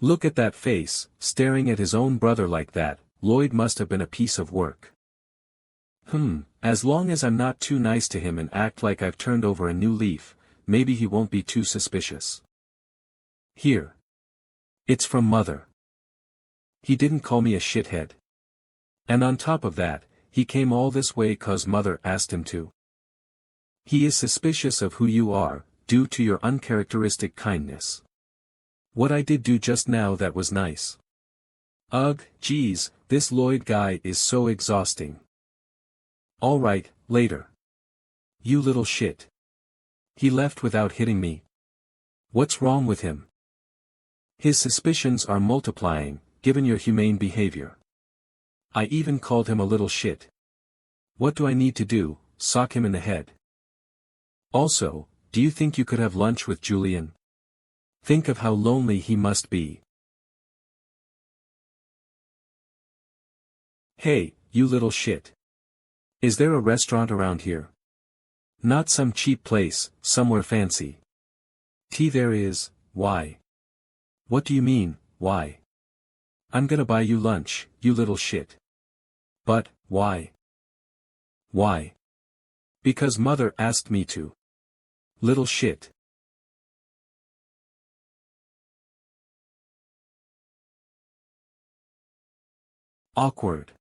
Look at that face, staring at his own brother like that. Lloyd must have been a piece of work. As long as I'm not too nice to him and act like I've turned over a new leaf, maybe he won't be too suspicious. Here. It's from Mother. He didn't call me a shithead. And on top of that, he came all this way 'cause Mother asked him to. He is suspicious of who you are, due to your uncharacteristic kindness. What I did do just now that was nice. Ugh, geez, this Lloyd guy is so exhausting. Alright, later. You little shit. He left without hitting me. What's wrong with him? His suspicions are multiplying, given your humane behavior. I even called him a little shit. What do I need to do, sock him in the head? Also, do you think you could have lunch with Julian? Think of how lonely he must be. Hey, you little shit. Is there a restaurant around here? Not some cheap place, somewhere fancy. There is. Why? What do you mean, why? I'm gonna buy you lunch, you little shit. But, why? Why? Because Mother asked me to. Little shit. Awkward.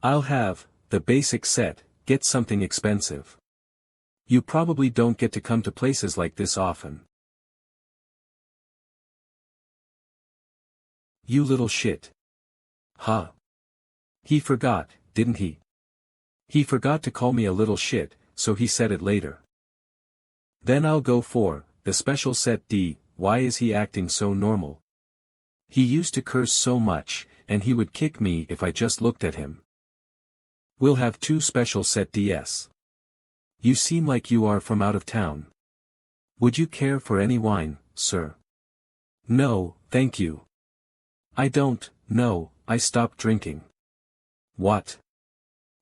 I'll have the basic set, get something expensive. You probably don't get to come to places like this often. You little shit. Huh. He forgot, didn't he? He forgot to call me a little shit, so he said it later. Then I'll go for the special set D. Why is he acting so normal? He used to curse so much, and he would kick me if I just looked at him. We'll have 2 special set DS. You seem like you are from out of town. Would you care for any wine, sir? No, thank you. I don't, no, I stopped drinking. What?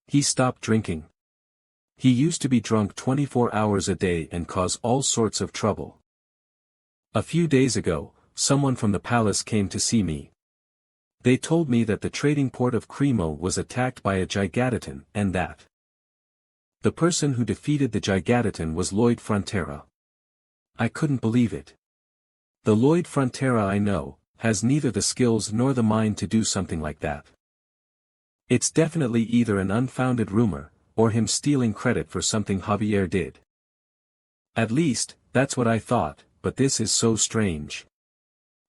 He stopped drinking. He used to be drunk 24 hours a day and cause all sorts of trouble. A few days ago, someone from the palace came to see me. They told me that the trading port of Cremo was attacked by a Gigadaton and that the person who defeated the Gigadaton was Lloyd Frontera. I couldn't believe it. The Lloyd Frontera I know has neither the skills nor the mind to do something like that. It's definitely either an unfounded rumor, or him stealing credit for something Javier did. At least, that's what I thought, but this is so strange.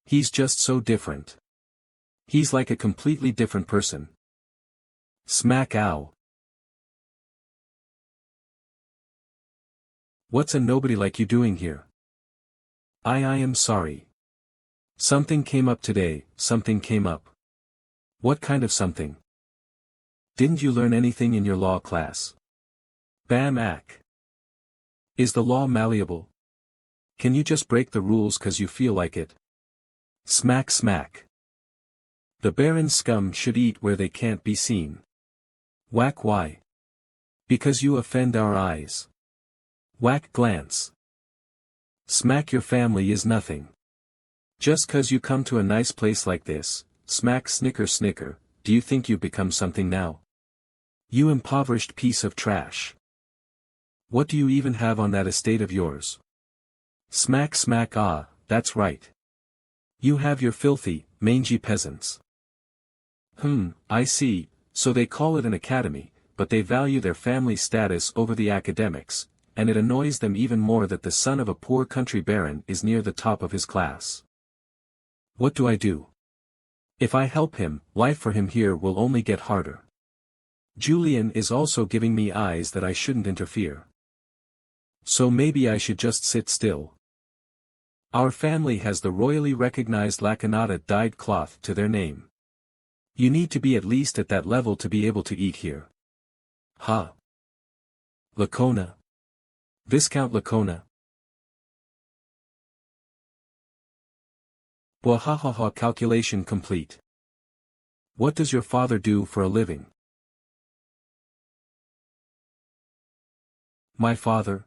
He's just so different. He's like a completely different person. Smack ow. What's a nobody like you doing here? I am sorry. Something came up today, something came up. What kind of something? Didn't you learn anything in your law class? Bam ack. Is the law malleable? Can you just break the rules 'cause you feel like it? Smack smack. The Baron's scum should eat where they can't be seen. Whack why? Because you offend our eyes. Whack glance. Smack your family is nothing. Just 'cause you come to a nice place like this, smack snicker snicker, do you think you've become something now? You impoverished piece of trash. What do you even have on that estate of yours? Smack smack ah, that's right. You have your filthy, mangy peasants. I see, so they call it an academy, but they value their family status over the academics, and it annoys them even more that the son of a poor country baron is near the top of his class. What do I do? If I help him, life for him here will only get harder. Julian is also giving me eyes that I shouldn't interfere. So maybe I should just sit still. Our family has the royally recognized Lacanata dyed cloth to their name. You need to be at least at that level to be able to eat here. Ha! Lacona. Viscount Lacona. Bwahahaha, calculation complete. What does your father do for a living? My father?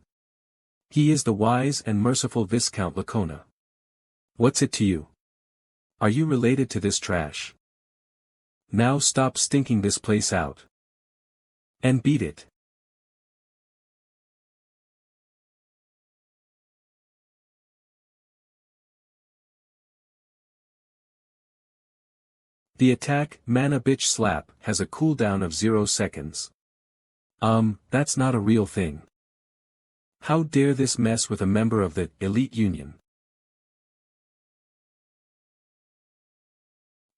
He is the wise and merciful Viscount Lacona. What's it to you? Are you related to this trash? Now stop stinking this place out. And beat it. The attack, Mana Bitch Slap, has a cooldown of 0 seconds. That's not a real thing. How dare this mess with a member of the Elite Union?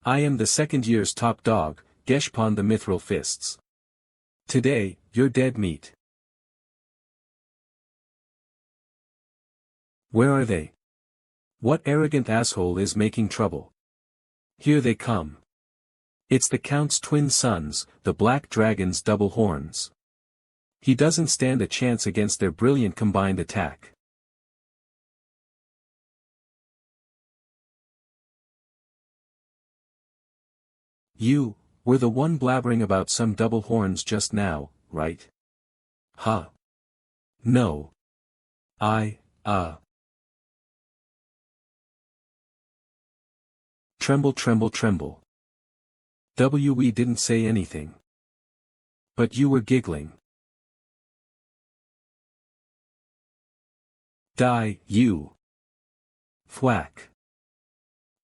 I am the second year's top dog, Geshpon the Mithril Fists. Today, you're dead meat. Where are they? What arrogant asshole is making trouble? Here they come. It's the Count's twin sons, the Black Dragon's double horns. He doesn't stand a chance against their brilliant combined attack. You were the one blabbering about some double horns just now, right? Huh? No. Tremble, tremble, tremble. We didn't say anything. But you were giggling. Die, you. Thwack.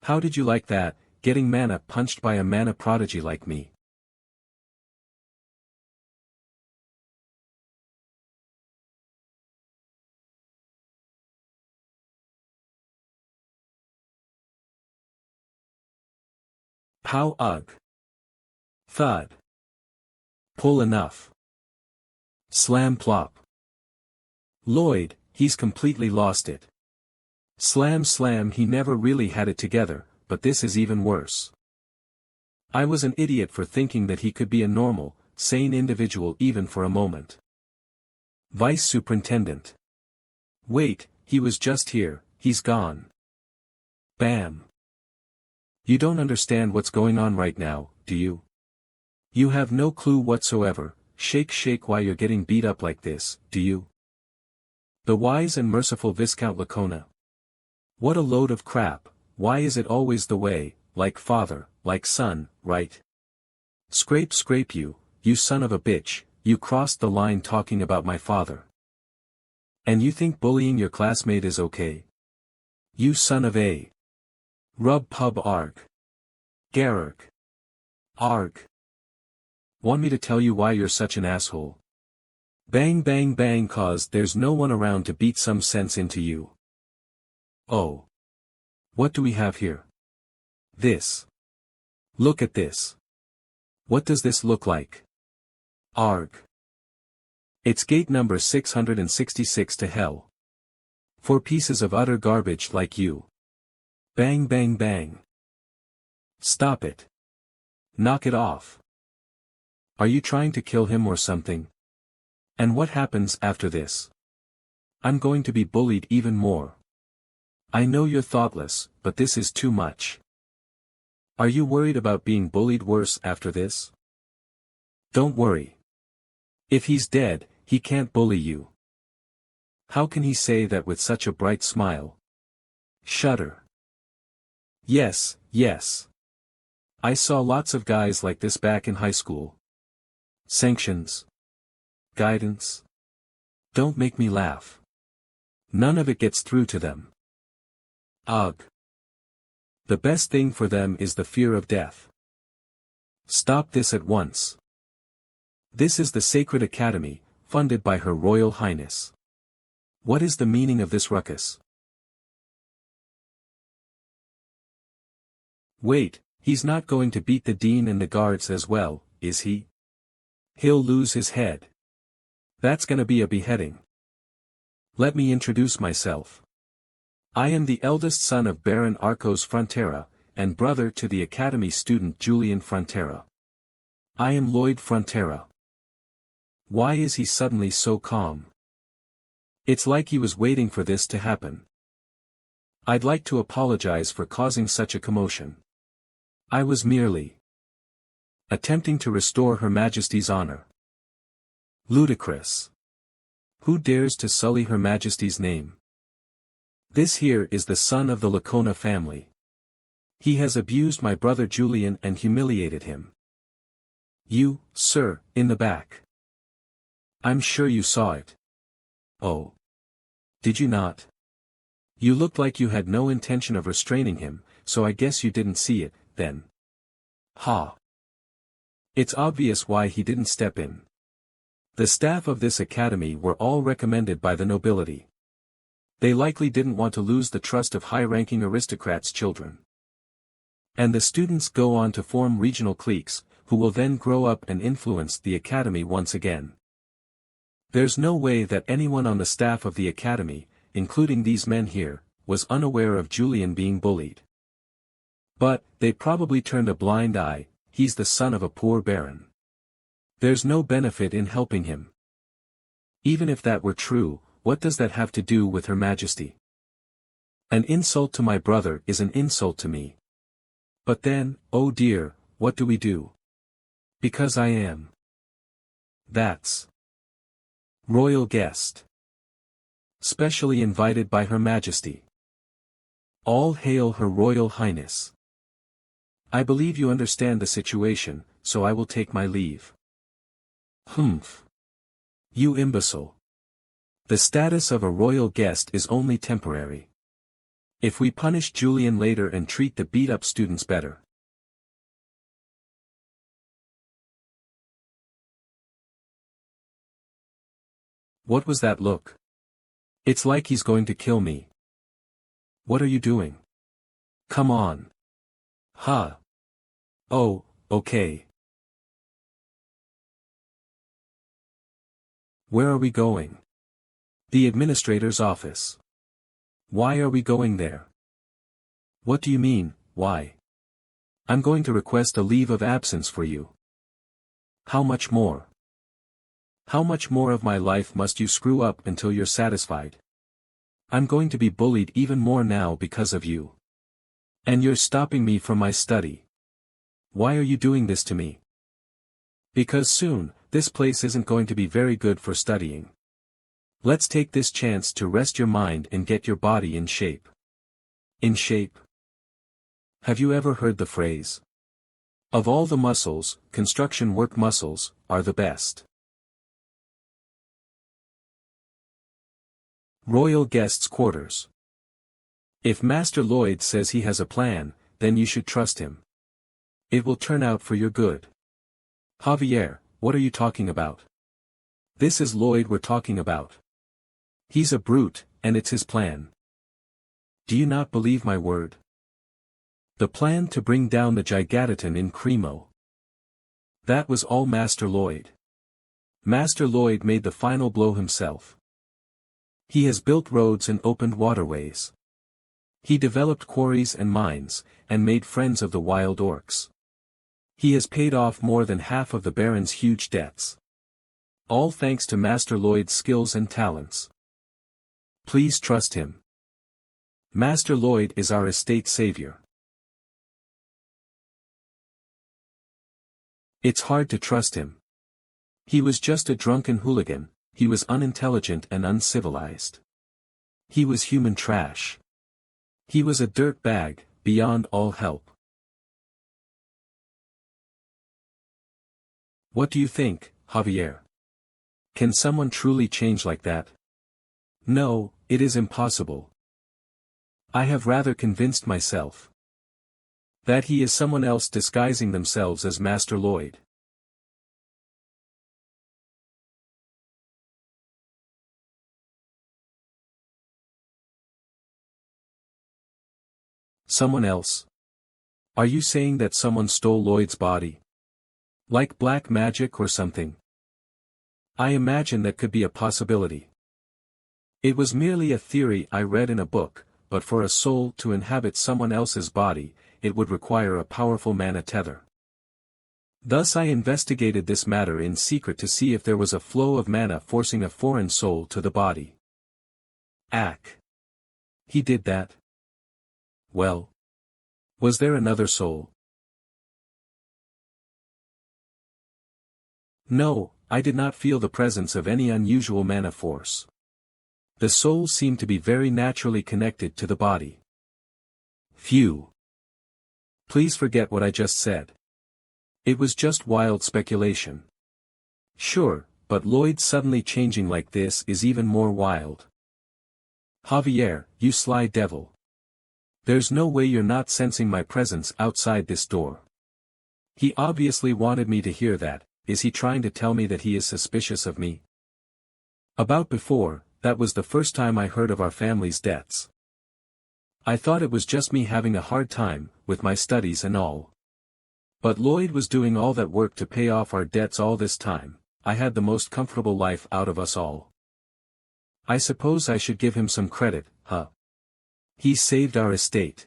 How did you like that, getting mana punched by a mana prodigy like me? Pow ugh. Thud. Pull enough. Slam plop. Lloyd, he's completely lost it. Slam slam, he never really had it together, but this is even worse. I was an idiot for thinking that he could be a normal, sane individual even for a moment. Vice Superintendent. Wait, he was just here, he's gone. Bam. You don't understand what's going on right now, do you? You have no clue whatsoever. Shake shake why you're getting beat up like this, do you? The wise and merciful Viscount Lacona. What a load of crap, why is it always the way, like father, like son, right? Scrape scrape you son of a bitch, you crossed the line talking about my father. And you think bullying your classmate is okay? You son of a. Rub pub arg. Garrg. Arg. Want me to tell you why you're such an asshole? Bang bang bang, cause there's no one around to beat some sense into you. Oh. What do we have here? This. Look at this. What does this look like? Arg. It's gate number 666 to hell. 4 pieces of utter garbage like you. Bang bang bang. Stop it. Knock it off. Are you trying to kill him or something? And what happens after this? I'm going to be bullied even more. I know you're thoughtless, but this is too much. Are you worried about being bullied worse after this? Don't worry. If he's dead, he can't bully you. How can he say that with such a bright smile? Shudder. Yes, yes. I saw lots of guys like this back in high school. Sanctions. Guidance. Don't make me laugh. None of it gets through to them. Ugh. The best thing for them is the fear of death. Stop this at once. This is the Sacred Academy, funded by Her Royal Highness. What is the meaning of this ruckus? Wait, he's not going to beat the dean and the guards as well, is he? He'll lose his head. That's gonna be a beheading. Let me introduce myself. I am the eldest son of Baron Arcos Frontera, and brother to the Academy student Julian Frontera. I am Lloyd Frontera. Why is he suddenly so calm? It's like he was waiting for this to happen. I'd like to apologize for causing such a commotion. I was merely attempting to restore Her Majesty's honor. Ludicrous. Who dares to sully Her Majesty's name? This here is the son of the Lacona family. He has abused my brother Julian and humiliated him. You, sir, in the back. I'm sure you saw it. Oh. Did you not? You looked like you had no intention of restraining him, so I guess you didn't see it, then. Ha. It's obvious why he didn't step in. The staff of this academy were all recommended by the nobility. They likely didn't want to lose the trust of high-ranking aristocrats' children. And the students go on to form regional cliques, who will then grow up and influence the academy once again. There's no way that anyone on the staff of the academy, including these men here, was unaware of Julian being bullied. But, they probably turned a blind eye. He's the son of a poor baron. There's no benefit in helping him. Even if that were true, what does that have to do with Her Majesty? An insult to my brother is an insult to me. But then, oh dear, what do we do? Because I am. That's. Royal guest. Specially invited by Her Majesty. All hail Her Royal Highness. I believe you understand the situation, so I will take my leave. Humph. You imbecile. The status of a royal guest is only temporary. If we punish Julian later and treat the beat-up students better. What was that look? It's like he's going to kill me. What are you doing? Come on. Ha. Oh, okay. Where are we going? The administrator's office. Why are we going there? What do you mean, why? I'm going to request a leave of absence for you. How much more? How much more of my life must you screw up until you're satisfied? I'm going to be bullied even more now because of you. And you're stopping me from my study. Why are you doing this to me? Because soon, this place isn't going to be very good for studying. Let's take this chance to rest your mind and get your body in shape. In shape? Have you ever heard the phrase? Of all the muscles, construction work muscles are the best. Royal guests' quarters. If Master Lloyd says he has a plan, then you should trust him. It will turn out for your good. Javier, what are you talking about? This is Lloyd we're talking about. He's a brute, and it's his plan. Do you not believe my word? The plan to bring down the Gigaton in Cremo. That was all Master Lloyd. Master Lloyd made the final blow himself. He has built roads and opened waterways. He developed quarries and mines, and made friends of the wild orcs. He has paid off more than half of the Baron's huge debts. All thanks to Master Lloyd's skills and talents. Please trust him. Master Lloyd is our estate savior. It's hard to trust him. He was just a drunken hooligan, he was unintelligent and uncivilized. He was human trash. He was a dirt bag, beyond all help. What do you think, Javier? Can someone truly change like that? No, it is impossible. I have rather convinced myself that he is someone else disguising themselves as Master Lloyd. Someone else? Are you saying that someone stole Lloyd's body? Like black magic or something? I imagine that could be a possibility. It was merely a theory I read in a book, but for a soul to inhabit someone else's body, it would require a powerful mana tether. Thus I investigated this matter in secret to see if there was a flow of mana forcing a foreign soul to the body. Ack. He did that. Well. Was there another soul? No, I did not feel the presence of any unusual mana force. The soul seemed to be very naturally connected to the body. Phew. Please forget what I just said. It was just wild speculation. Sure, but Lloyd suddenly changing like this is even more wild. Javier, you sly devil. There's no way you're not sensing my presence outside this door. He obviously wanted me to hear that. Is he trying to tell me that he is suspicious of me? About before, that was the first time I heard of our family's debts. I thought it was just me having a hard time, with my studies and all. But Lloyd was doing all that work to pay off our debts all this time. I had the most comfortable life out of us all. I suppose I should give him some credit, huh? He saved our estate.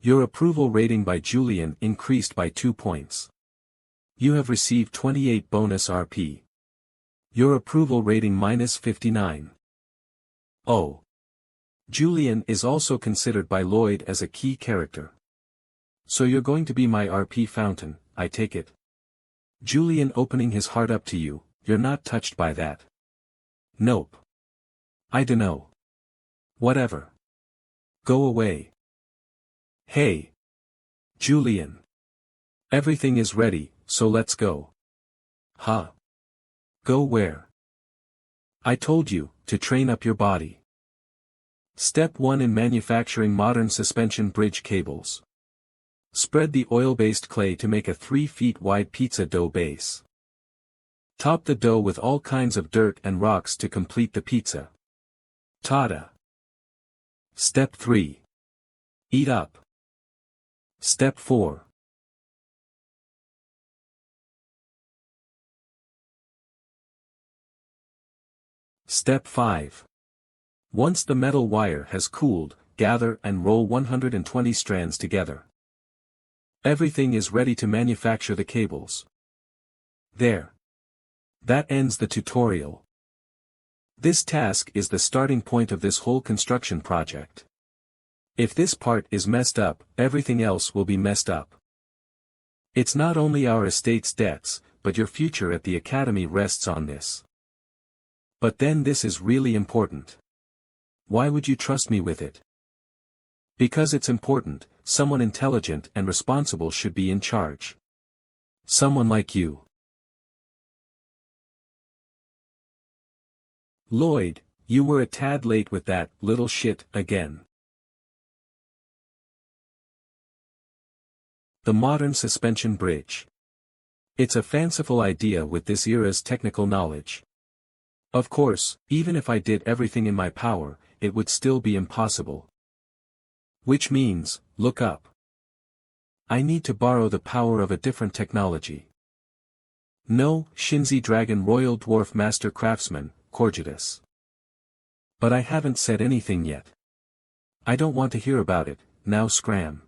Your approval rating by Julian increased by 2 points. You have received 28 bonus RP. Your approval rating minus 59. Oh. Julian is also considered by Lloyd as a key character. So you're going to be my RP fountain, I take it. Julian opening his heart up to you, you're not touched by that. Nope. I dunno. Whatever. Go away. Hey. Julian. Everything is ready, so let's go. Huh? Go where? I told you, to train up your body. Step 1 in manufacturing modern suspension bridge cables. Spread the oil-based clay to make a 3 feet wide pizza dough base. Top the dough with all kinds of dirt and rocks to complete the pizza. Ta-da! Step 3. Eat up. Step 4. Step 5. Once the metal wire has cooled, gather and roll 120 strands together. Everything is ready to manufacture the cables. There. That ends the tutorial. This task is the starting point of this whole construction project. If this part is messed up, everything else will be messed up. It's not only our estate's debts, but your future at the academy rests on this. But then this is really important. Why would you trust me with it? Because it's important. Someone intelligent and responsible should be in charge. Someone like you. Lloyd, you were a tad late with that little shit again. The modern suspension bridge. It's a fanciful idea with this era's technical knowledge. Of course, even if I did everything in my power, it would still be impossible. Which means, look up. I need to borrow the power of a different technology. No, Shinzi Dragon Royal Dwarf Master Craftsman, Corgetus. But I haven't said anything yet. I don't want to hear about it, now scram.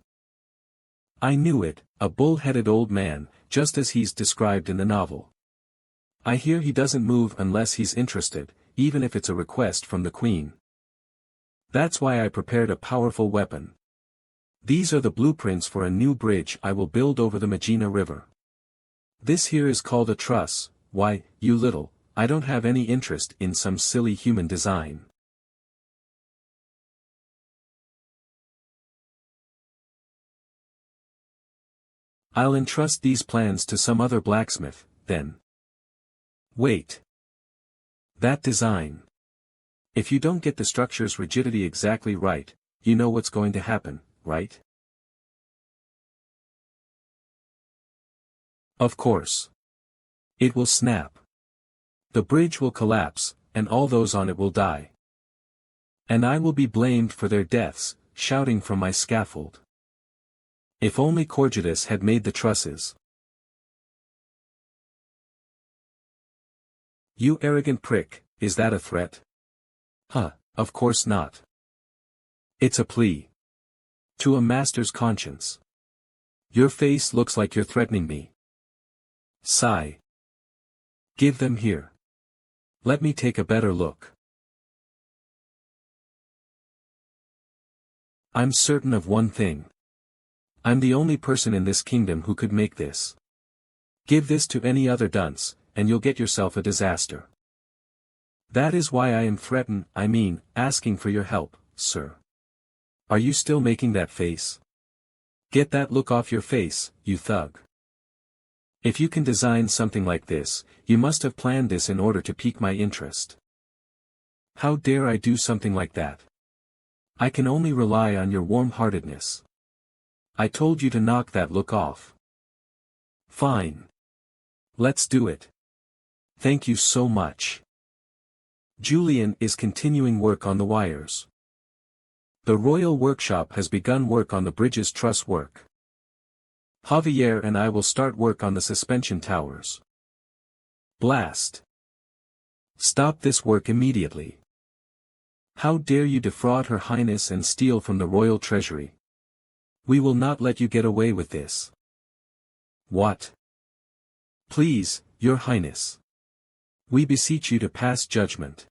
I knew it, a bull-headed old man, just as he's described in the novel. I hear he doesn't move unless he's interested, even if it's a request from the Queen. That's why I prepared a powerful weapon. These are the blueprints for a new bridge I will build over the Magina River. This here is called a truss. Why, you little, I don't have any interest in some silly human design. I'll entrust these plans to some other blacksmith, then. Wait. That design. If you don't get the structure's rigidity exactly right, you know what's going to happen, right? Of course. It will snap. The bridge will collapse, and all those on it will die. And I will be blamed for their deaths, shouting from my scaffold. If only Corgetus had made the trusses. You arrogant prick, is that a threat? Huh, of course not. It's a plea. To a master's conscience. Your face looks like you're threatening me. Sigh. Give them here. Let me take a better look. I'm certain of one thing. I'm the only person in this kingdom who could make this. Give this to any other dunce, and you'll get yourself a disaster. That is why I am asking for your help, sir. Are you still making that face? Get that look off your face, you thug. If you can design something like this, you must have planned this in order to pique my interest. How dare I do something like that? I can only rely on your warm-heartedness. I told you to knock that look off. Fine. Let's do it. Thank you so much. Julian is continuing work on the wires. The Royal Workshop has begun work on the bridge's truss work. Javier and I will start work on the suspension towers. Blast. Stop this work immediately. How dare you defraud Her Highness and steal from the royal treasury? We will not let you get away with this. What? Please, Your Highness. We beseech you to pass judgment.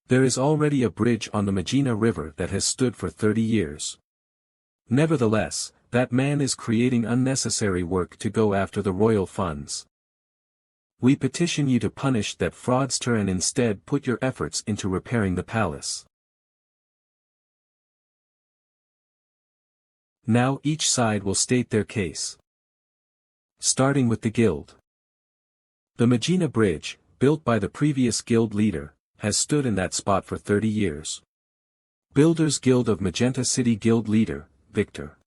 There is already a bridge on the Magina River that has stood for 30 years. Nevertheless, that man is creating unnecessary work to go after the royal funds. We petition you to punish that fraudster and instead put your efforts into repairing the palace. Now each side will state their case. Starting with the guild. The Magina Bridge, built by the previous guild leader, has stood in that spot for 30 years. Builders Guild of Magenta City Guild Leader, Victor.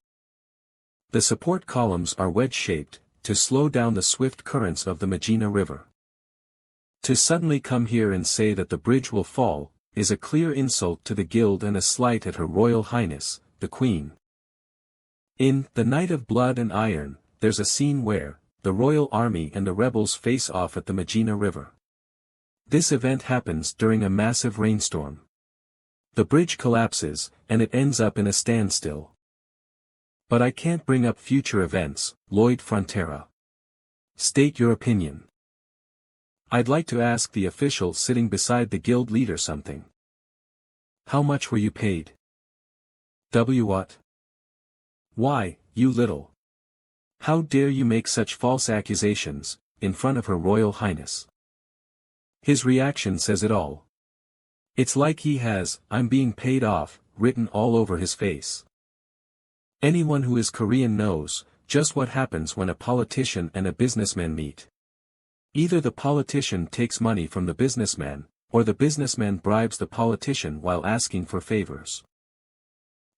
The support columns are wedge-shaped, to slow down the swift currents of the Magina River. To suddenly come here and say that the bridge will fall, is a clear insult to the guild and a slight at Her Royal Highness, the Queen. In The Night of Blood and Iron, there's a scene where, the royal army and the rebels face off at the Magina River. This event happens during a massive rainstorm. The bridge collapses, and it ends up in a standstill. But I can't bring up future events, Lloyd Frontera. State your opinion. I'd like to ask the official sitting beside the guild leader something. How much were you paid? What? Why, you little. How dare you make such false accusations, in front of Her Royal Highness? His reaction says it all. It's like he has, "I'm being paid off," written all over his face. Anyone who is Korean knows, just what happens when a politician and a businessman meet. Either the politician takes money from the businessman, or the businessman bribes the politician while asking for favors.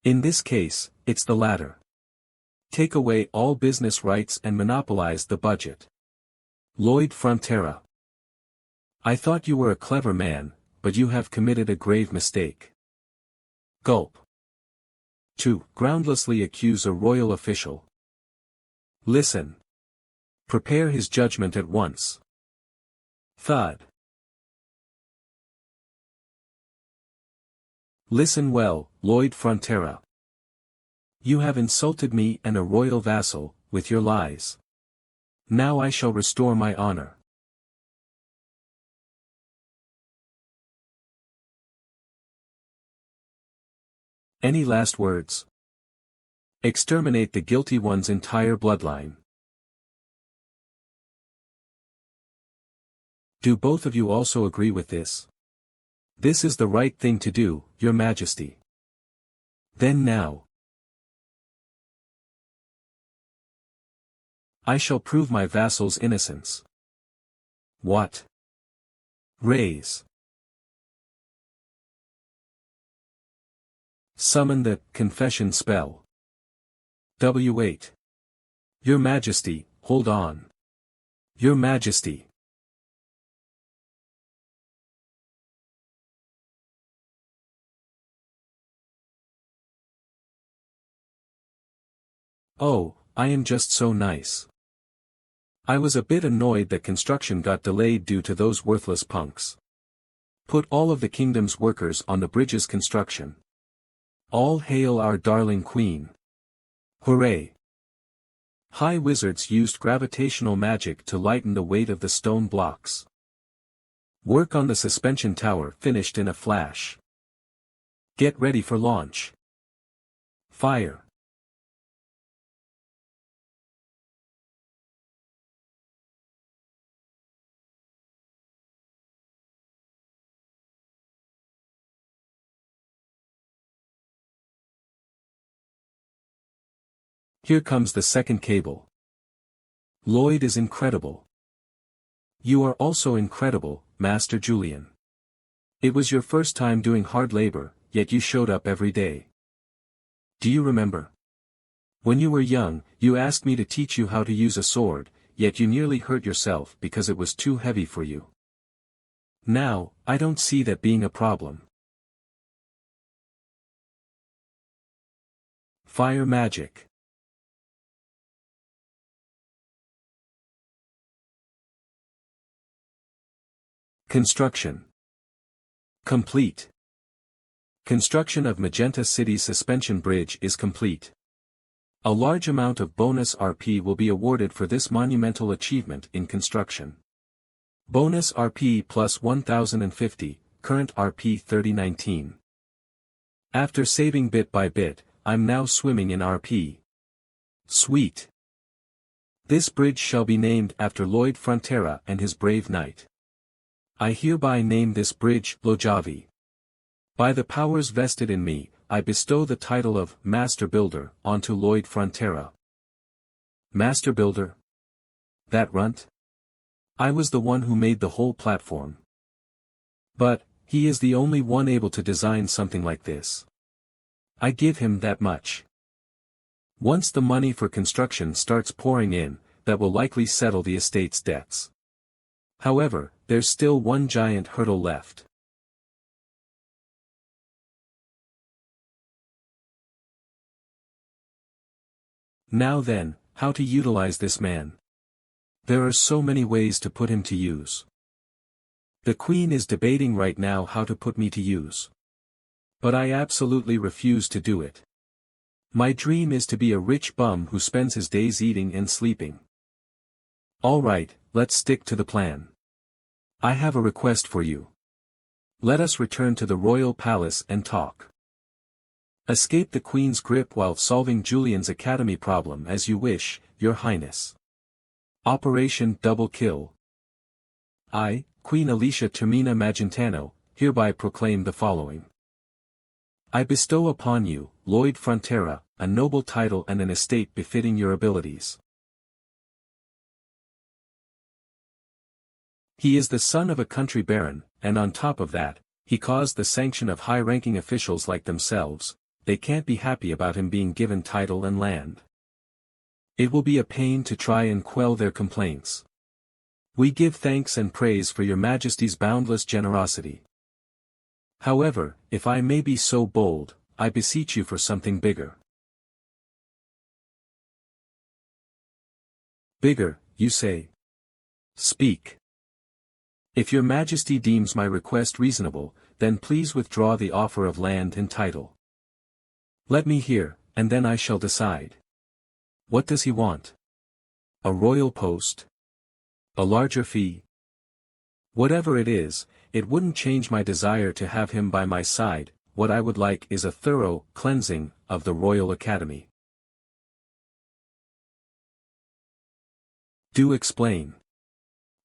In this case, it's the latter. Take away all business rights and monopolize the budget. Lloyd Frontera. I thought you were a clever man, but you have committed a grave mistake. Gulp. To groundlessly accuse a royal official. Listen. Prepare his judgment at once. Thud. Listen well, Lloyd Frontera. You have insulted me and a royal vassal, with your lies. Now I shall restore my honor. Any last words? Exterminate the guilty one's entire bloodline. Do both of you also agree with this? This is the right thing to do, Your Majesty. Then now. I shall prove my vassal's innocence. What? Raise. Summon the confession spell. W8. Your Majesty, hold on. Your Majesty. Oh, I am just so nice. I was a bit annoyed that construction got delayed due to those worthless punks. Put all of the kingdom's workers on the bridge's construction. All hail our darling queen. Hooray! High wizards used gravitational magic to lighten the weight of the stone blocks. Work on the suspension tower finished in a flash. Get ready for launch. Fire. Here comes the second cable. Lloyd is incredible. You are also incredible, Master Julian. It was your first time doing hard labor, yet you showed up every day. Do you remember? When you were young, you asked me to teach you how to use a sword, yet you nearly hurt yourself because it was too heavy for you. Now, I don't see that being a problem. Fire magic. Construction. Complete. Construction of Magenta City's suspension bridge is complete. A large amount of bonus RP will be awarded for this monumental achievement in construction. Bonus RP plus 1050, current RP 3019. After saving bit by bit, I'm now swimming in RP. Sweet. This bridge shall be named after Lloyd Frontera and his brave knight. I hereby name this bridge Lojavi. By the powers vested in me, I bestow the title of Master Builder onto Lloyd Frontera. Master Builder? That runt? I was the one who made the whole platform. But, he is the only one able to design something like this. I give him that much. Once the money for construction starts pouring in, that will likely settle the estate's debts. However, there's still one giant hurdle left. Now then, how to utilize this man? There are so many ways to put him to use. The Queen is debating right now how to put me to use. But I absolutely refuse to do it. My dream is to be a rich bum who spends his days eating and sleeping. Alright, let's stick to the plan. I have a request for you. Let us return to the royal palace and talk. Escape the Queen's grip while solving Julian's academy problem as you wish, Your Highness. Operation Double Kill. I, Queen Alicia Termina Magentano, hereby proclaim the following. I bestow upon you, Lloyd Frontera, a noble title and an estate befitting your abilities. He is the son of a country baron, and on top of that, he caused the sanction of high-ranking officials like themselves. They can't be happy about him being given title and land. It will be a pain to try and quell their complaints. We give thanks and praise for your Majesty's boundless generosity. However, if I may be so bold, I beseech you for something bigger. Bigger, you say? Speak. If your Majesty deems my request reasonable, then please withdraw the offer of land and title. Let me hear, and then I shall decide. What does he want? A royal post? A larger fee? Whatever it is, it wouldn't change my desire to have him by my side. What I would like is a thorough cleansing of the Royal Academy. Do explain.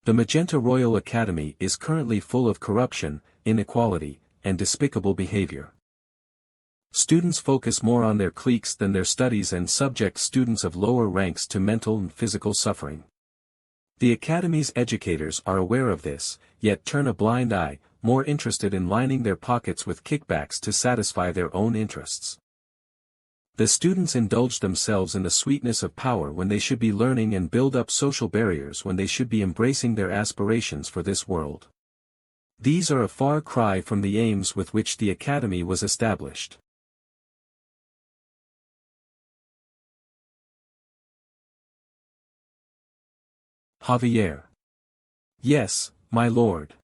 The Magenta Royal Academy is currently full of corruption, inequality, and despicable behavior. Students focus more on their cliques than their studies and subject students of lower ranks to mental and physical suffering. The Academy's educators are aware of this, yet turn a blind eye, more interested in lining their pockets with kickbacks to satisfy their own interests. The students indulge themselves in the sweetness of power when they should be learning and build up social barriers when they should be embracing their aspirations for this world. These are a far cry from the aims with which the Academy was established. Javier. Yes, my lord.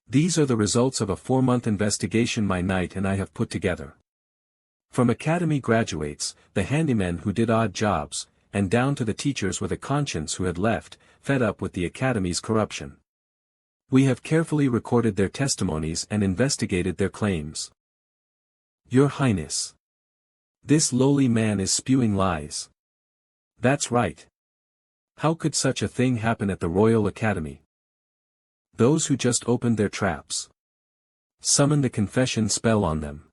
These are the results of a 4-month investigation my knight and I have put together. From academy graduates, the handymen who did odd jobs, and down to the teachers with a conscience who had left, fed up with the academy's corruption. We have carefully recorded their testimonies and investigated their claims. Your Highness. This lowly man is spewing lies. That's right. How could such a thing happen at the Royal Academy? Those who just opened their traps. Summon the confession spell on them.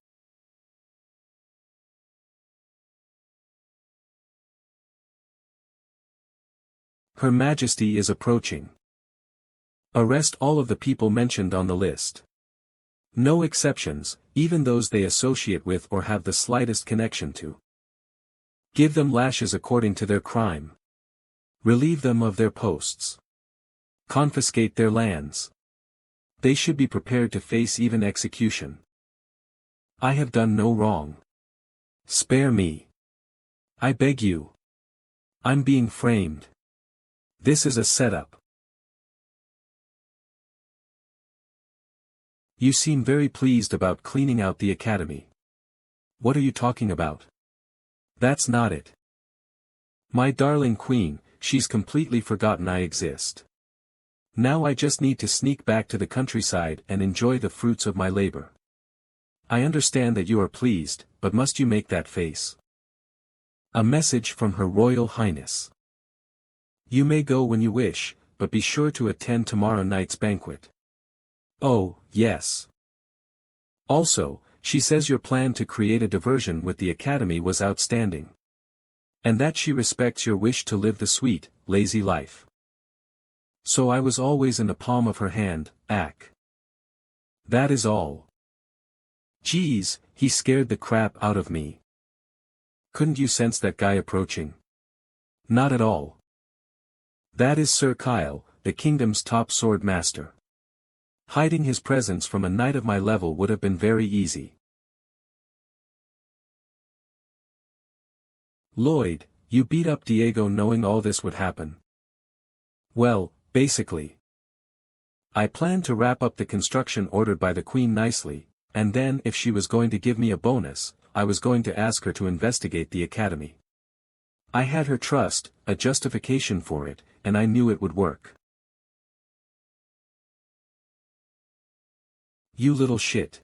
Her Majesty is approaching. Arrest all of the people mentioned on the list. No exceptions, even those they associate with or have the slightest connection to. Give them lashes according to their crime. Relieve them of their posts. Confiscate their lands. They should be prepared to face even execution. I have done no wrong. Spare me. I beg you. I'm being framed. This is a setup. You seem very pleased about cleaning out the academy. What are you talking about? That's not it. My darling queen, she's completely forgotten I exist. Now I just need to sneak back to the countryside and enjoy the fruits of my labor. I understand that you are pleased, but must you make that face? A message from Her Royal Highness. You may go when you wish, but be sure to attend tomorrow night's banquet. Oh, yes. Also, she says your plan to create a diversion with the academy was outstanding. And that she respects your wish to live the sweet, lazy life. So I was always in the palm of her hand, Ack. That is all. Geez, he scared the crap out of me. Couldn't you sense that guy approaching? Not at all. That is Sir Kyle, the kingdom's top sword master. Hiding his presence from a knight of my level would have been very easy. Lloyd, you beat up Diego knowing all this would happen. Well, basically. I planned to wrap up the construction ordered by the Queen nicely, and then if she was going to give me a bonus, I was going to ask her to investigate the academy. I had her trust, a justification for it, and I knew it would work. You little shit.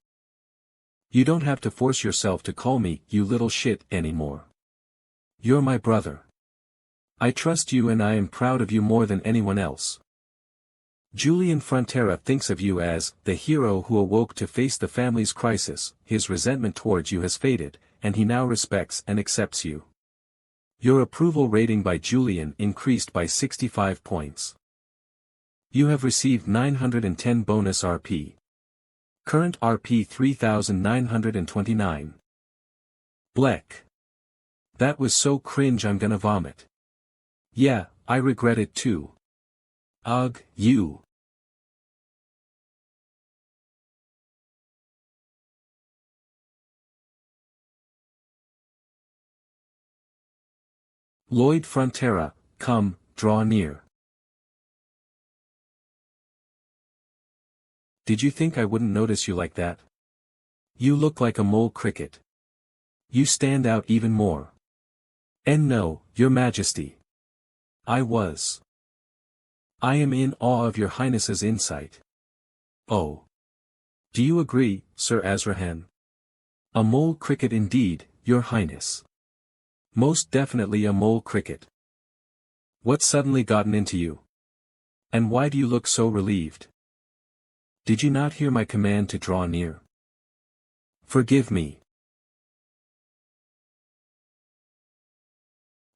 You don't have to force yourself to call me, you little shit, anymore. You're my brother. I trust you and I am proud of you more than anyone else. Julian Frontera thinks of you as the hero who awoke to face the family's crisis. His resentment towards you has faded, and he now respects and accepts you. Your approval rating by Julian increased by 65 points. You have received 910 bonus RP. Current RP 3929. Bleck. That was so cringe I'm gonna vomit. Yeah, I regret it too. Ugh, you. Lloyd Frontera, come, draw near. Did you think I wouldn't notice you like that? You look like a mole cricket. You stand out even more. And no, Your Majesty. I am in awe of your Highness's insight. Oh. Do you agree, Sir Azrahan? A mole cricket indeed, Your Highness. Most definitely a mole cricket. What's suddenly gotten into you? And why do you look so relieved? Did you not hear my command to draw near? Forgive me.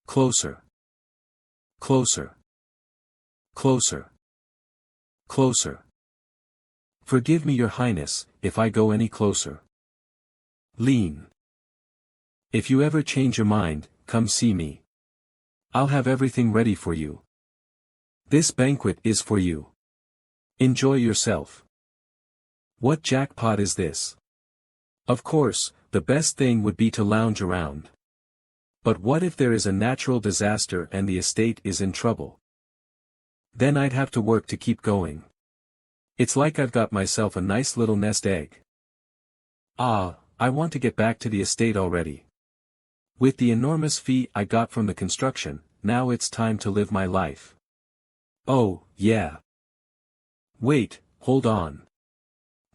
Closer. Closer. Closer. Closer. Forgive me, Your Highness, if I go any closer. Lean. If you ever change your mind, come see me. I'll have everything ready for you. This banquet is for you. Enjoy yourself. What jackpot is this? Of course, the best thing would be to lounge around. But what if there is a natural disaster and the estate is in trouble? Then I'd have to work to keep going. It's like I've got myself a nice little nest egg. Ah, I want to get back to the estate already. With the enormous fee I got from the construction, now it's time to live my life. Oh, yeah. Wait, hold on.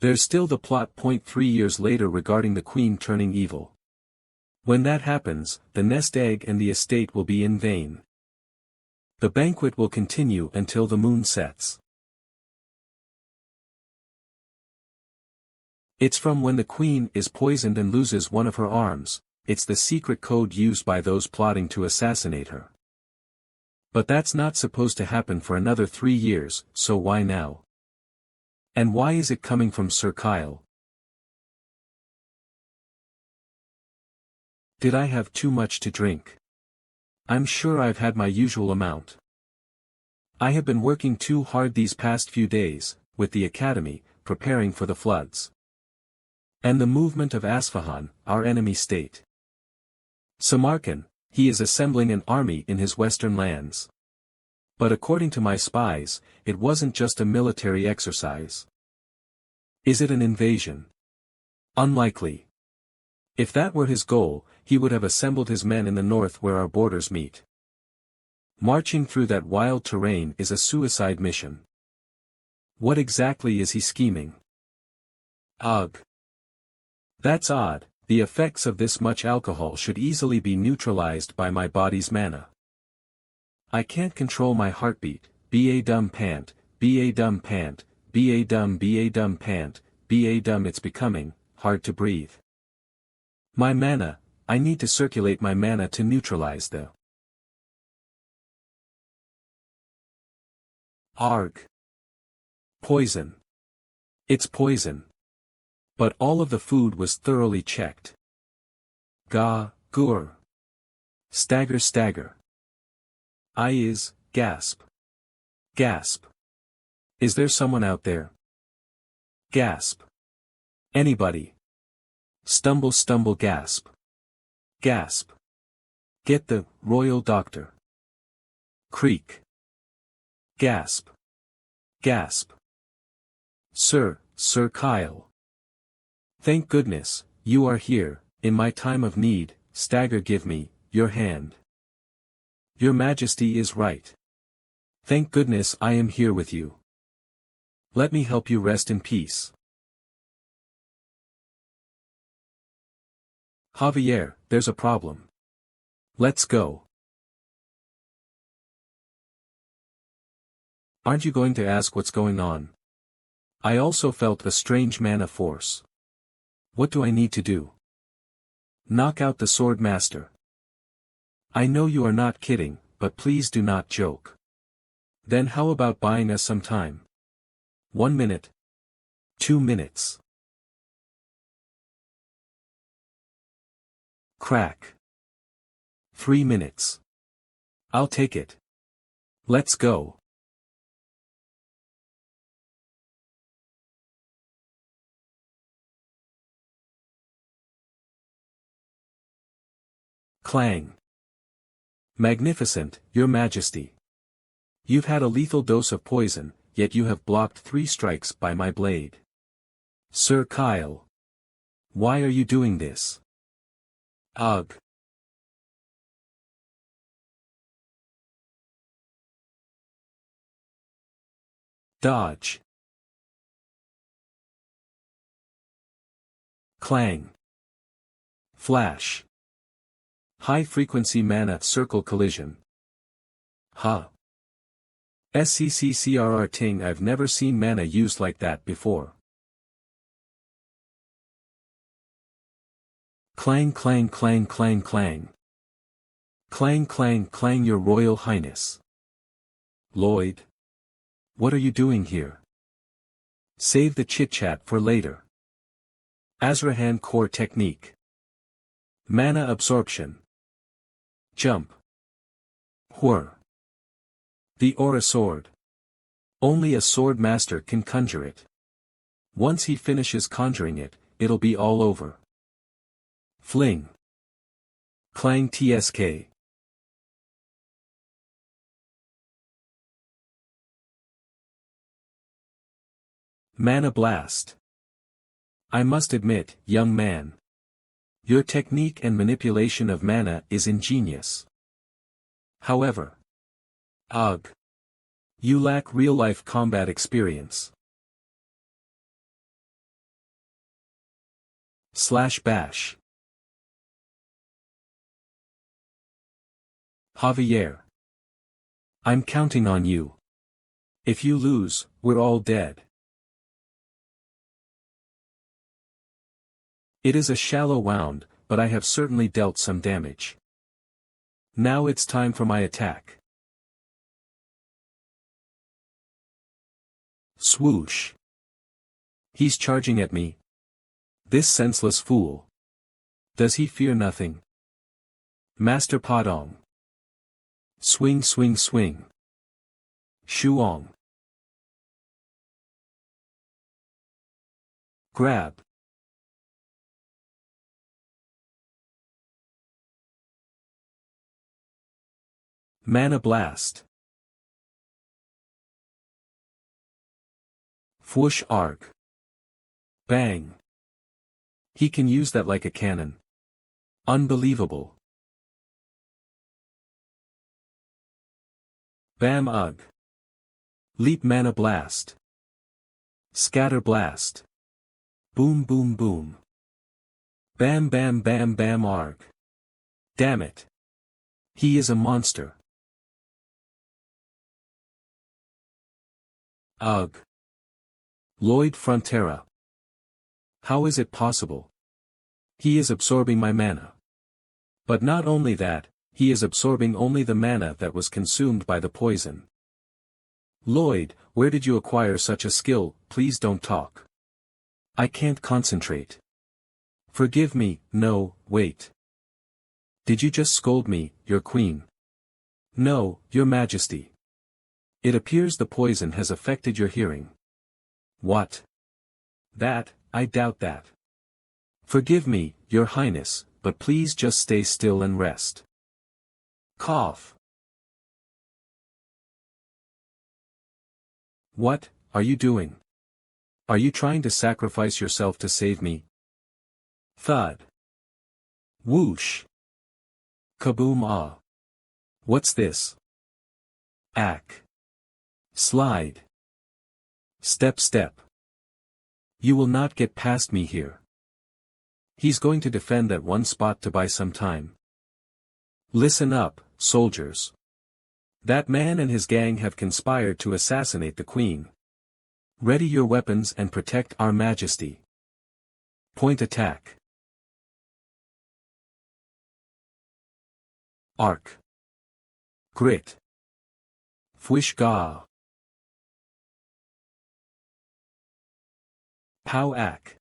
There's still the plot point 3 years later regarding the Queen turning evil. When that happens, the nest egg and the estate will be in vain. The banquet will continue until the moon sets. It's from when the Queen is poisoned and loses one of her arms. It's the secret code used by those plotting to assassinate her. But that's not supposed to happen for another 3 years, so why now? And why is it coming from Sir Kyle? Did I have too much to drink? I'm sure I've had my usual amount. I have been working too hard these past few days, with the academy, preparing for the floods. And the movement of Asfahan, our enemy state. Samarkand, he is assembling an army in his western lands. But according to my spies, it wasn't just a military exercise. Is it an invasion? Unlikely. If that were his goal, he would have assembled his men in the north where our borders meet. Marching through that wild terrain is a suicide mission. What exactly is he scheming? Ugh. That's odd. The effects of this much alcohol should easily be neutralized by my body's mana. I can't control my heartbeat, ba dum pant, ba dum pant, ba dum pant, ba dum. It's becoming hard to breathe. My mana, I need to circulate my mana to neutralize the arg. Poison. It's poison. But all of the food was thoroughly checked. Gur. Stagger. Gasp. Is there someone out there? Gasp. Anybody. Stumble, gasp. Get the royal doctor. Creak. Gasp. Sir Kyle. Thank goodness, you are here. In my time of need, Stagger, give me your hand. Your Majesty is right. Thank goodness I am here with you. Let me help you rest in peace. Javier, there's a problem. Let's go. Aren't you going to ask what's going on? I also felt a strange mana force. What do I need to do? Knock out the Sword Master. I know you are not kidding, but please do not joke. Then how about buying us some time? 1 minute. 2 minutes. Crack. 3 minutes. I'll take it. Let's go. Clang. Magnificent, Your Majesty. You've had a lethal dose of poison, yet you have blocked 3 strikes by my blade. Sir Kyle. Why are you doing this? Ugh. Dodge. Clang. Flash. High-frequency mana circle collision. SCCCRR ting. I've never seen mana used like that before. Clang. Clang, Your Royal Highness. Lloyd. What are you doing here? Save the chit-chat for later. Azrahan core technique. Mana absorption. Jump. Whir. The Aura Sword. Only a sword master can conjure it. Once he finishes conjuring it, it'll be all over. Fling. Clang TSK. Mana Blast. I must admit, young man. Your technique and manipulation of mana is ingenious. However, you lack real-life combat experience. /bash. Javier. I'm counting on you. If you lose, we're all dead. It is a shallow wound, but I have certainly dealt some damage. Now it's time for my attack. Swoosh. He's charging at me. This senseless fool. Does he fear nothing? Master Padong. Swing swing swing. Shuong. Grab. Mana Blast. Fwoosh arc. Bang. He can use that like a cannon. Unbelievable. Bam Ugh. Leap Mana Blast. Scatter Blast. Boom boom boom. Bam bam bam bam arg. Damn it. He is a monster. Ugh. Lloyd Frontera. How is it possible? He is absorbing my mana. But not only that, he is absorbing only the mana that was consumed by the poison. Lloyd, where did you acquire such a skill? Please don't talk. I can't concentrate. Forgive me, no, wait. Did you just scold me, your queen? No, your majesty. It appears the poison has affected your hearing. What? That, I doubt that. Forgive me, your highness, but please just stay still and rest. Cough. What are you doing? Are you trying to sacrifice yourself to save me? Thud. Whoosh. Kaboom ah. What's this? Ack. Slide. Step step. You will not get past me here. He's going to defend that one spot to buy some time. Listen up, soldiers. That man and his gang have conspired to assassinate the queen. Ready your weapons and protect our majesty. Point attack. Arc. Grit. Fwish ga. Pow ack.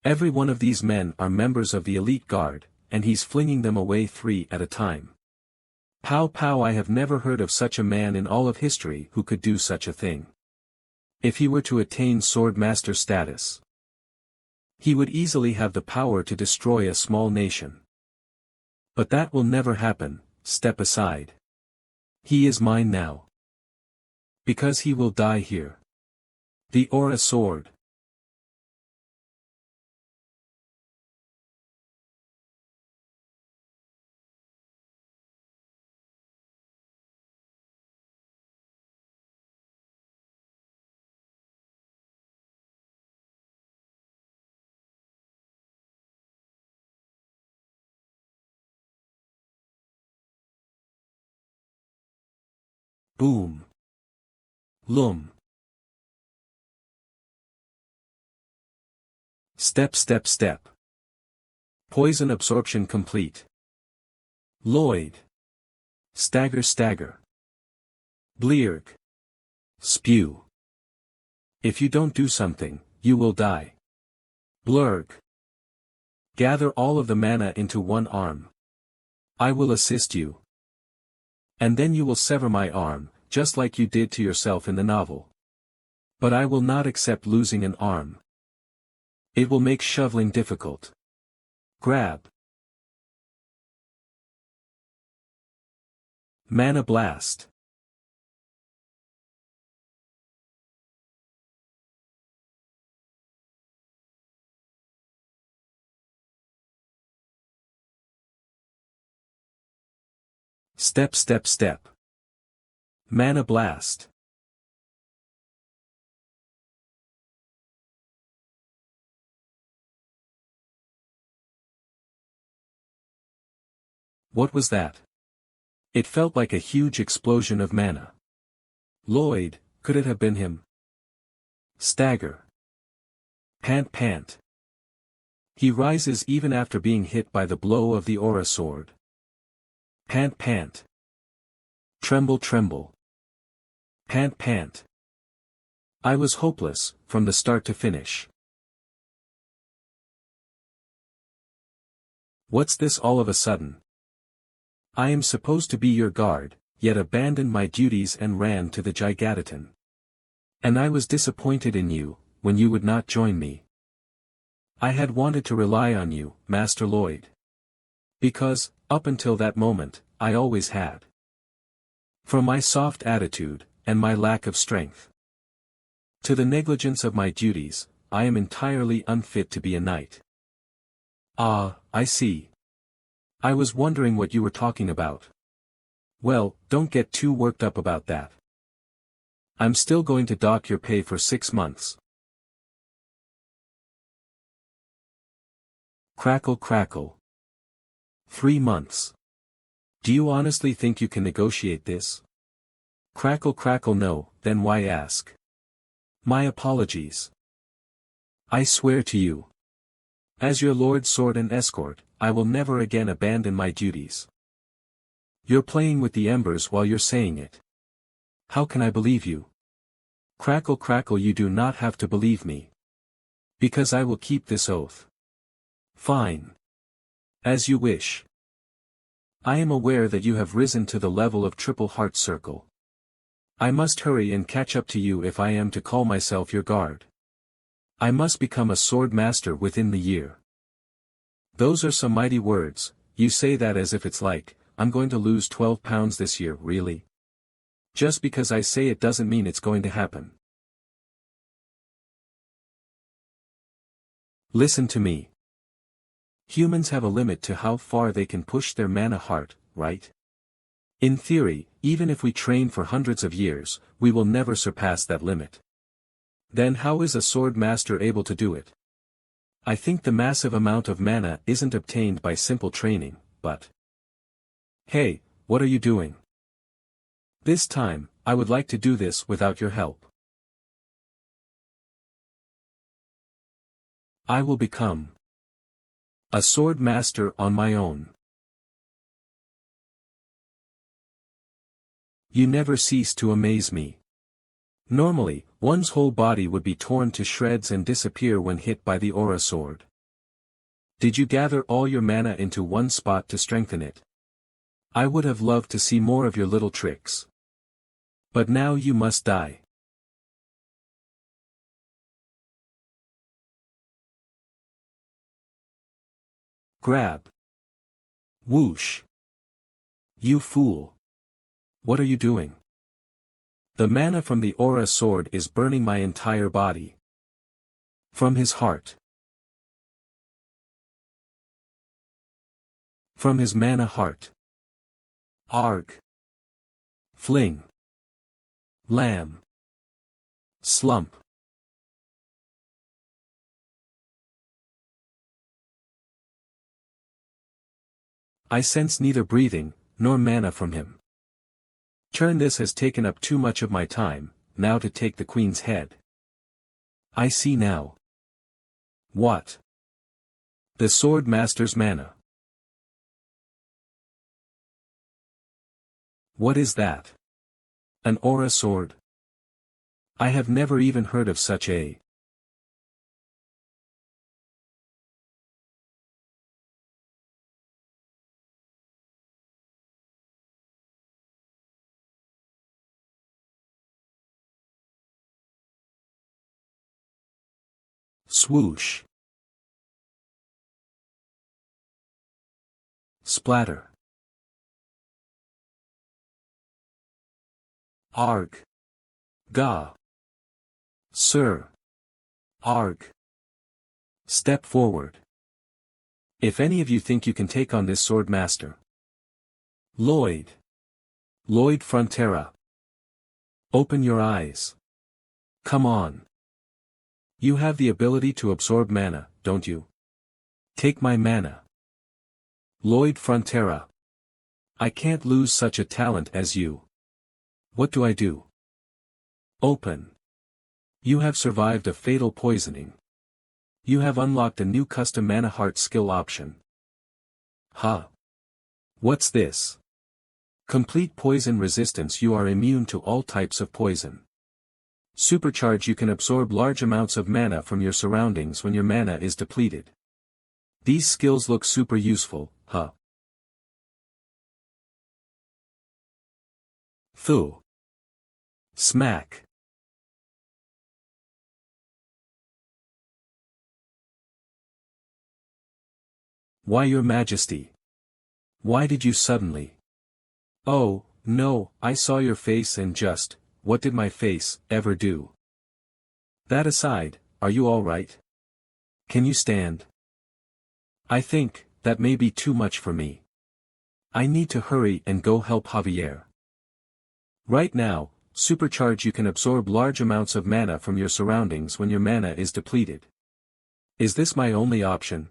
Every one of these men are members of the elite guard, and he's flinging them away 3 at a time. Pow pow, I have never heard of such a man in all of history who could do such a thing. If he were to attain sword master status, he would easily have the power to destroy a small nation. But that will never happen. Step aside. He is mine now. Because he will die here. The Aura Sword. Boom. Lum. Step step step. Poison absorption complete. Lloyd. Stagger stagger. Blearg. Spew. If you don't do something, you will die. Blurg. Gather all of the mana into one arm. I will assist you. And then you will sever my arm, just like you did to yourself in the novel. But I will not accept losing an arm. It will make shoveling difficult. Grab. Mana Blast. Step step step. Mana Blast. What was that? It felt like a huge explosion of mana. Lloyd, could it have been him? Stagger. Pant pant. He rises even after being hit by the blow of the Aura Sword. Pant pant. Tremble tremble. Pant pant. I was hopeless, from the start to finish. What's this all of a sudden? I am supposed to be your guard, yet abandoned my duties and ran to the Gigaton. And I was disappointed in you, when you would not join me. I had wanted to rely on you, Master Lloyd. Because, up until that moment, I always had. From my soft attitude, and my lack of strength, to the negligence of my duties, I am entirely unfit to be a knight. Ah, I see. I was wondering what you were talking about. Well, don't get too worked up about that. I'm still going to dock your pay for 6 months. Crackle crackle. 3 months. Do you honestly think you can negotiate this? Crackle crackle no, then why ask? My apologies. I swear to you. As your lord's sword and escort, I will never again abandon my duties. You're playing with the embers while you're saying it. How can I believe you? Crackle crackle you do not have to believe me. Because I will keep this oath. Fine. As you wish. I am aware that you have risen to the level of Triple Heart Circle. I must hurry and catch up to you if I am to call myself your guard. I must become a sword master within the year. Those are some mighty words. You say that as if it's like, I'm going to lose 12 pounds this year, really? Just because I say it doesn't mean it's going to happen. Listen to me. Humans have a limit to how far they can push their mana heart, right? In theory, even if we train for hundreds of years, we will never surpass that limit. Then how is a sword master able to do it? I think the massive amount of mana isn't obtained by simple training, but... Hey, what are you doing? This time, I would like to do this without your help. I will become a sword master on my own. You never cease to amaze me. Normally, one's whole body would be torn to shreds and disappear when hit by the aura sword. Did you gather all your mana into one spot to strengthen it? I would have loved to see more of your little tricks. But now you must die. Grab. Whoosh. You fool. What are you doing? The mana from the aura sword is burning my entire body. From his heart. From his mana heart. Arg. Fling. Lamb. Slump. I sense neither breathing, nor mana from him. Turn this has taken up too much of my time, now to take the queen's head. I see now. What? The sword master's mana. What is that? An aura sword? I have never even heard of such a... Swoosh. Splatter. Arg. Gah. Sir. Arg. Step forward. If any of you think you can take on this sword master. Lloyd. Lloyd Frontera. Open your eyes. Come on. You have the ability to absorb mana, don't you? Take my mana. Lloyd Frontera. I can't lose such a talent as you. What do I do? Open. You have survived a fatal poisoning. You have unlocked a new custom mana heart skill option. Huh? What's this? Complete poison resistance. You are immune to all types of poison. Supercharge. You can absorb large amounts of mana from your surroundings when your mana is depleted. These skills look super useful, huh? Thu. Smack. Why, Your Majesty? Why did you suddenly? Oh, no, I saw your face and just, what did my face ever do? That aside, are you all right? Can you stand? I think, that may be too much for me. I need to hurry and go help Javier. Right now, Supercharge. You can absorb large amounts of mana from your surroundings when your mana is depleted. Is this my only option?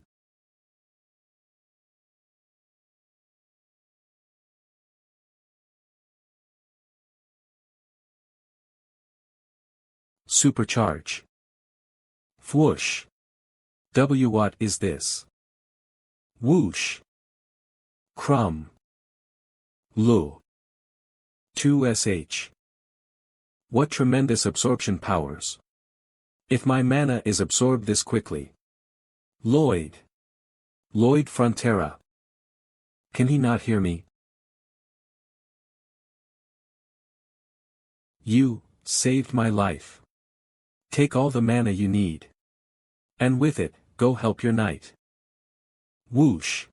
Supercharge. Whoosh. What is this? Whoosh. Crumb. Lu. 2sh. What tremendous absorption powers. If my mana is absorbed this quickly. Lloyd Frontera. Can he not hear me? You saved my life. Take all the mana you need. And with it, go help your knight. Whoosh.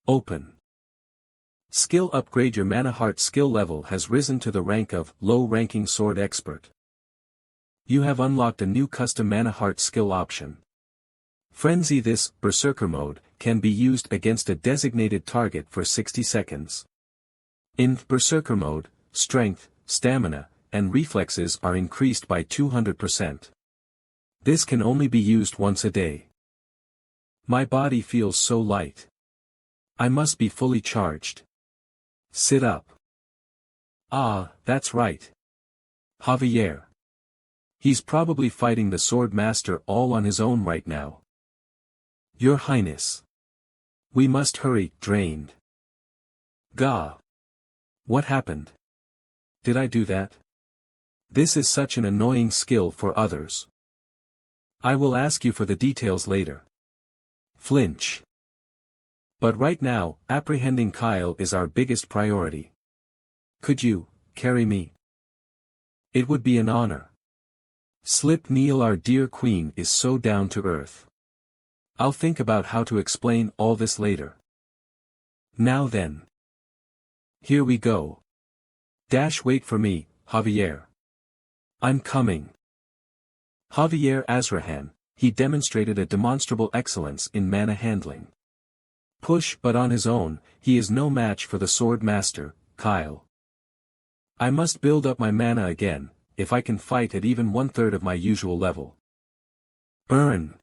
Open. Skill upgrade. Your mana heart skill level has risen to the rank of low-ranking sword expert. You have unlocked a new custom mana heart skill option. Frenzy. This berserker mode can be used against a designated target for 60 seconds. In berserker mode, strength, stamina, and reflexes are increased by 200%. This can only be used once a day. My body feels so light. I must be fully charged. Sit up. Ah, that's right. Javier. He's probably fighting the Sword Master all on his own right now. Your Highness. We must hurry. Drained. Gah. What happened? Did I do that? This is such an annoying skill for others. I will ask you for the details later. Flinch. But right now, apprehending Kyle is our biggest priority. Could you carry me? It would be an honor. Slip Neil. Our dear queen is so down to earth. I'll think about how to explain all this later. Now then. Here we go. Wait for me, Javier. I'm coming. Javier Azrahan, he demonstrated a demonstrable excellence in mana handling. Push, but on his own, he is no match for the Sword Master, Kyle. I must build up my mana again, if I can fight at even 1/3 of my usual level. Burn.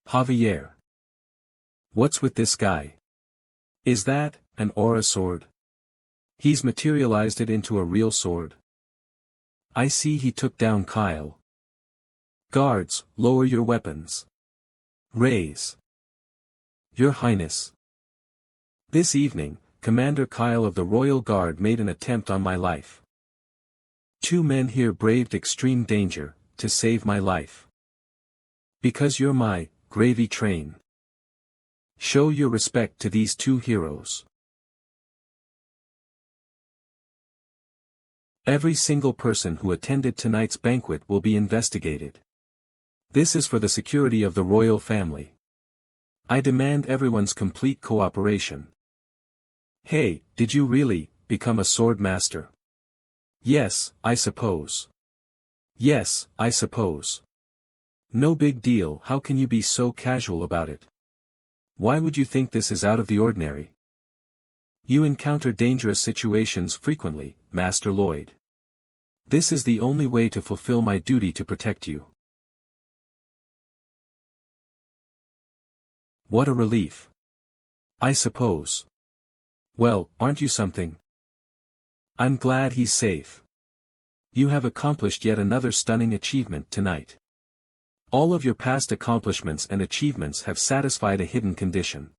Javier. What's with this guy? Is that an aura sword? He's materialized it into a real sword. I see he took down Kyle. Guards, lower your weapons. Raise. Your Highness. This evening, Commander Kyle of the Royal Guard made an attempt on my life. 2 men here braved extreme danger, to save my life. Because you're my gravy train. Show your respect to these 2 heroes. Every single person who attended tonight's banquet will be investigated. This is for the security of the royal family. I demand everyone's complete cooperation. Hey, did you really become a sword master? Yes, I suppose. Yes, I suppose. No big deal. How can you be so casual about it? Why would you think this is out of the ordinary? You encounter dangerous situations frequently, Master Lloyd. This is the only way to fulfill my duty to protect you. What a relief. I suppose. Well, aren't you something? I'm glad he's safe. You have accomplished yet another stunning achievement tonight. All of your past accomplishments and achievements have satisfied a hidden condition.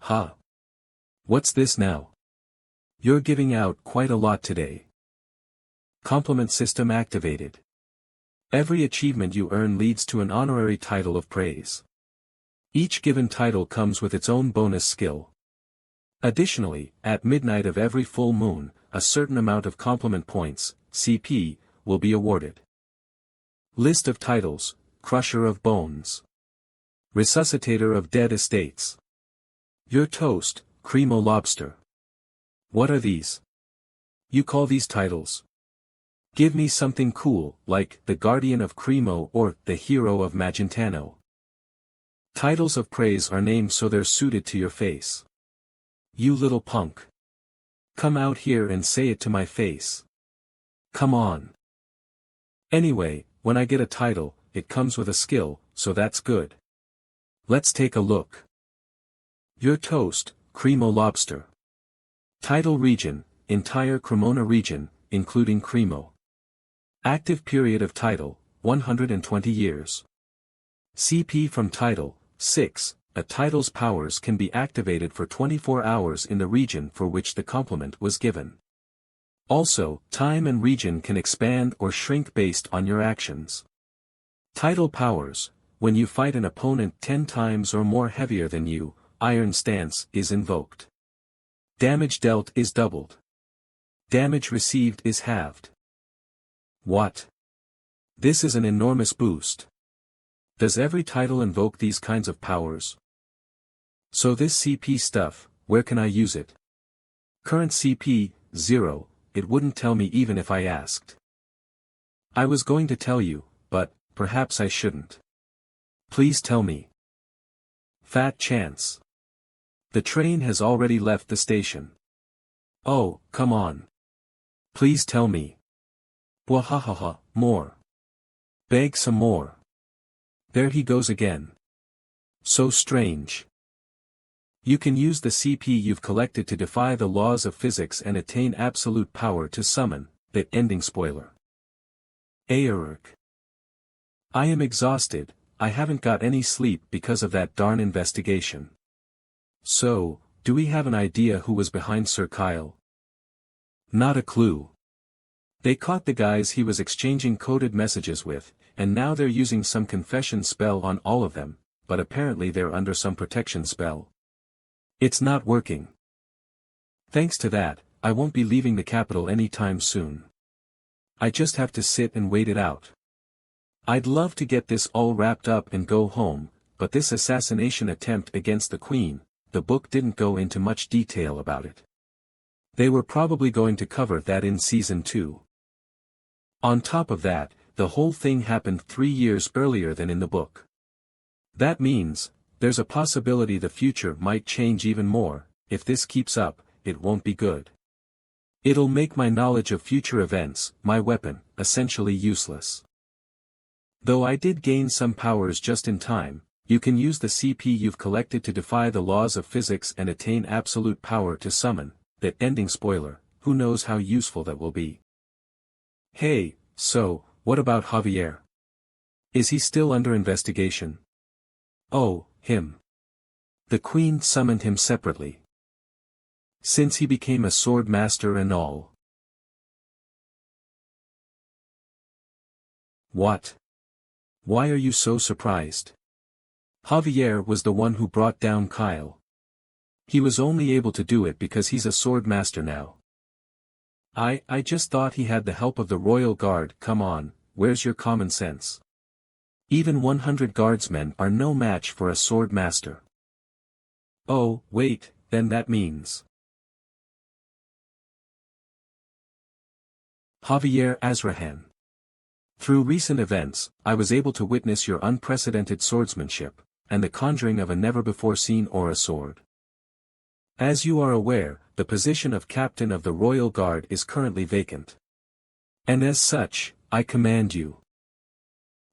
Ha! What's this now? You're giving out quite a lot today. Compliment system activated. Every achievement you earn leads to an honorary title of praise. Each given title comes with its own bonus skill. Additionally, at midnight of every full moon, a certain amount of compliment points, CP, will be awarded. List of titles: Crusher of Bones, Resuscitator of Dead Estates. Your toast, Cremo Lobster. What are these? You call these titles? Give me something cool, like the Guardian of Cremo or the Hero of Magentano. Titles of praise are named so they're suited to your face. You little punk. Come out here and say it to my face. Come on. Anyway, when I get a title, it comes with a skill, so that's good. Let's take a look. Your toast, Cremo Lobster. Title region, entire Cremona region, including Cremo. Active period of title, 120 years. CP from title, 6. A title's powers can be activated for 24 hours in the region for which the compliment was given. Also, time and region can expand or shrink based on your actions. Title powers: when you fight an opponent 10 times or more heavier than you, Iron Stance is invoked. Damage dealt is doubled. Damage received is halved. What? This is an enormous boost. Does every title invoke these kinds of powers? So this CP stuff, where can I use it? Current CP, 0, it wouldn't tell me even if I asked. I was going to tell you, but, perhaps I shouldn't. Please tell me. Fat chance. The train has already left the station. Oh, come on. Please tell me. Wahahaha, more. Beg some more. There he goes again. So strange. You can use the CP you've collected to defy the laws of physics and attain absolute power to summon, the ending spoiler. Aerk. I am exhausted, I haven't got any sleep because of that darn investigation. So, do we have an idea who was behind Sir Kyle? Not a clue. They caught the guys he was exchanging coded messages with, and now they're using some confession spell on all of them, but apparently they're under some protection spell. It's not working. Thanks to that, I won't be leaving the capital anytime soon. I just have to sit and wait it out. I'd love to get this all wrapped up and go home, but this assassination attempt against the Queen, the book didn't go into much detail about it. They were probably going to cover that in Season 2. On top of that, the whole thing happened 3 years earlier than in the book. That means, there's a possibility the future might change even more. If this keeps up, it won't be good. It'll make my knowledge of future events, my weapon, essentially useless. Though I did gain some powers just in time, you can use the CP you've collected to defy the laws of physics and attain absolute power to summon, that ending spoiler, who knows how useful that will be. Hey, so, what about Javier? Is he still under investigation? Oh, him. The Queen summoned him separately. Since he became a sword master and all. What? Why are you so surprised? Javier was the one who brought down Kyle. He was only able to do it because he's a sword master now. I just thought he had the help of the royal guard. Come on, where's your common sense? Even 100 guardsmen are no match for a sword master. Oh, wait, then that means Javier Azrahan. Through recent events, I was able to witness your unprecedented swordsmanship, and the conjuring of a never-before-seen aura sword. As you are aware, the position of Captain of the Royal Guard is currently vacant. And as such, I command you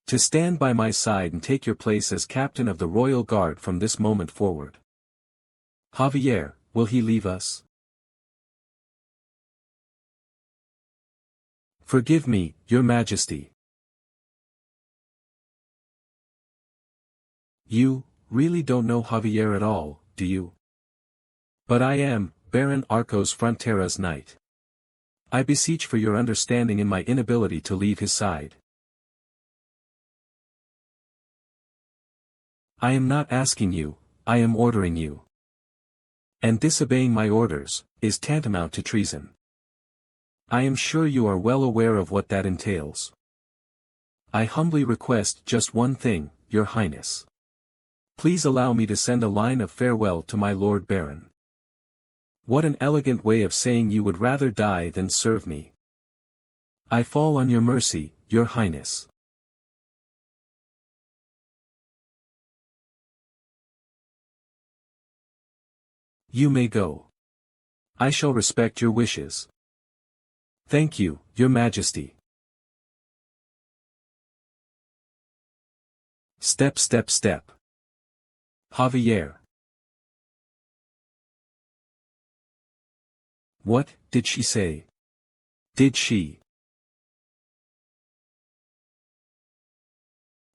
to stand by my side and take your place as Captain of the Royal Guard from this moment forward. Javier, will he leave us? Forgive me, Your Majesty. You, really don't know Javier at all, do you? But I am, Baron Arcos Frontera's knight. I beseech for your understanding in my inability to leave his side. I am not asking you, I am ordering you. And disobeying my orders, is tantamount to treason. I am sure you are well aware of what that entails. I humbly request just one thing, Your Highness. Please allow me to send a line of farewell to my Lord Baron. What an elegant way of saying you would rather die than serve me. I fall on your mercy, Your Highness. You may go. I shall respect your wishes. Thank you, Your Majesty. Step, step, step. Javier. What did she say? Did she?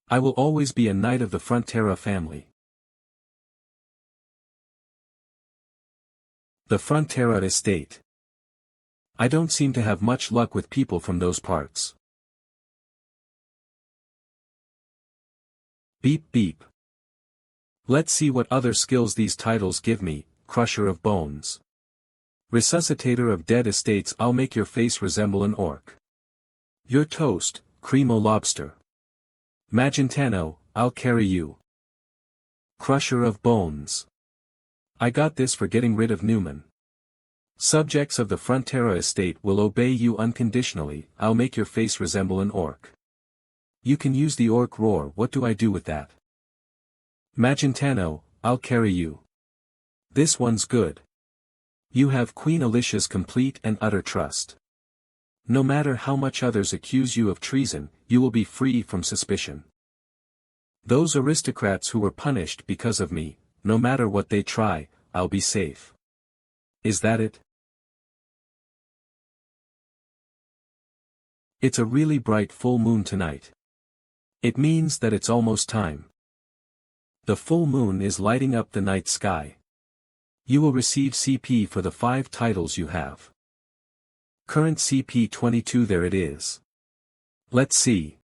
I will always be a knight of the Frontera family. The Frontera estate. I don't seem to have much luck with people from those parts. Beep beep. Let's see what other skills these titles give me, Crusher of Bones. Resuscitator of Dead Estates. I'll make your face resemble an orc. Your toast, Cremo Lobster. Magentano, I'll carry you. Crusher of Bones. I got this for getting rid of Newman. Subjects of the Frontera estate will obey you unconditionally. I'll make your face resemble an orc. You can use the orc roar. What do I do with that? Magentano, I'll carry you. This one's good. You have Queen Alicia's complete and utter trust. No matter how much others accuse you of treason, you will be free from suspicion. Those aristocrats who were punished because of me, no matter what they try, I'll be safe. Is that it? It's a really bright full moon tonight. It means that it's almost time. The full moon is lighting up the night sky. You will receive CP for the 5 titles you have. Current CP 22. There it is. Let's see.